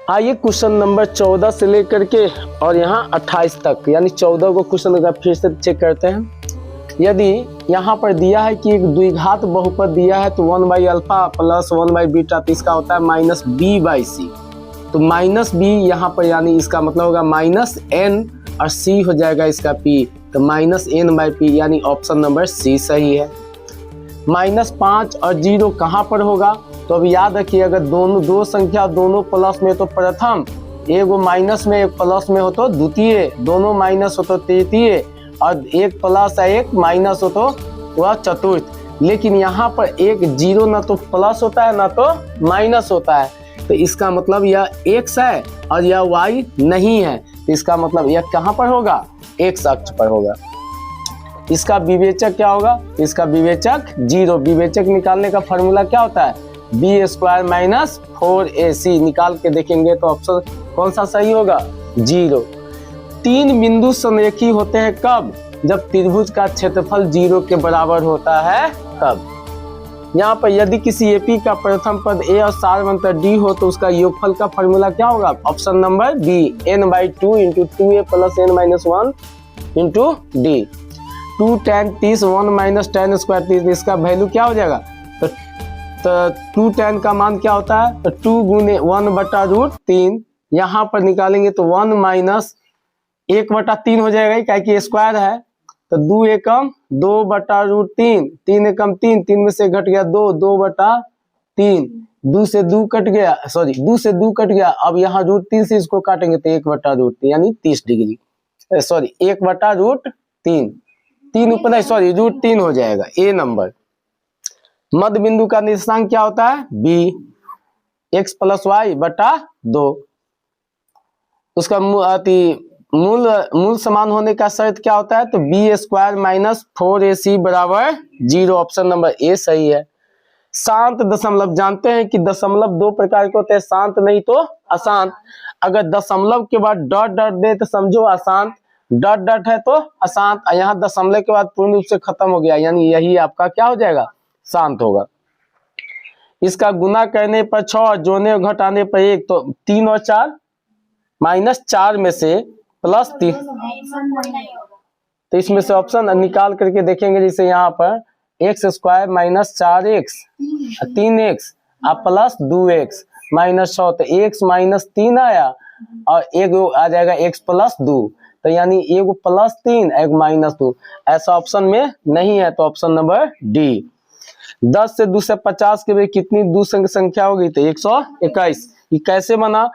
आइए question number 14 से लेकर के और यहाँ 28 तक यानी 14 को क्वेश्चन का फिर से चेक करते हैं। यदि यहाँ पर दिया है कि एक द्विघात बहुपद दिया है तो 1/अल्फा प्लस 1/बीटा, तो इसका होता है -b/c। तो -b यहाँ पर यानी इसका मतलब होगा -n और c हो जाएगा इसका p, तो -n/p यानी ऑप्शन नंबर सी सही है। -5 और 0 कहाँ पर होगा, तो अब याद रखिए अगर दोनों दो संख्या दोनों प्लस में तो प्रथम, एक माइनस में एक प्लस में हो तो द्वितीय, दोनों माइनस हो तो तृतीय, और एक प्लस है एक माइनस हो तो वह चतुर्थ। लेकिन यहाँ पर एक 0 ना तो प्लस होता है ना तो माइनस होता है, तो इसका मतलब यह x है और यह y नहीं है, तो इसका मतलब यह कहाँ पर होगा, x अक्ष पर होगा। इसका विवेचक क्या होगा, इसका विवेचक 0। विवेचक निकालने का फॉर्मूला क्या होता है, b² - 4ac। निकाल के देखेंगे तो ऑप्शन कौन सा सही होगा, 0। 3 बिंदु समरेखी होते हैं कब, जब त्रिभुज का क्षेत्रफल 0 के बराबर होता है तब। यहाँ पर यदि किसी एपी का प्रथम पद a और सारवंतर d हो तो उसका योगफल का फॉर्मूला क्या होगा, option number B, n/2 × 2a + n - 1 × d। 2 tan 30 1 - tan square 30, इसका वैल्यू क्या हो जाएगा, तो 2 tan का मान क्या होता है, तो 2 × 1/√3। यहाँ पर निकालेंगे तो 1 - 1/3 हो जाएगा, क्या कि स्क्वायर है, तो 2 एकम 2/√3, 3 एकम 3, 3 में से घट गया 2, 2/3, 2 से 2 कट गया, सॉरी 2 से 2 कट गया। अब यहाँ √3 से इसको काटेंगे तो 1/√3 यानी 30 डिग्री, सॉरी 1/√3, 3 ऊपर नहीं सॉरी √3 हो जाएगा। ए नंबर। मध्य बिंदु का निर्देशांक क्या होता है, b, x + y/2। उसका मूल समान होने का शर्त क्या होता है, तो b² - 4ac = 0। Option number A सही है। शांत दशमलव, जानते हैं कि दशमलव 2 प्रकार के होते हैं, शांत नहीं तो अशांत। अगर दशमलव के बाद डॉट डॉट दे तो समझो अशांत, डॉट डॉट है तो अशांत, यहाँ दशमलव के बाद पूर्ण रूप से खत्म हो गया यानी यही आपका क्या हो जाएगा, शांत होगा। इसका गुना करने पर 6 और जोड़ने और घटाने पर 1, तो 3 और 4 -4 में से +3, तो इसमें से ऑप्शन निकाल करके देखेंगे। जैसे यहाँ पर x² - 4x 3x +2x -6, तो x - 3 आया और एक आ जाएगा x + 2, तो यानी एक +3 एक -2, ऐसा ऑप्शन में नहीं है, तो ऑप्शन नंबर डी। 10 से 250 के लिए कितनी दो संख्या होगी, तो 121। ये कैसे बना,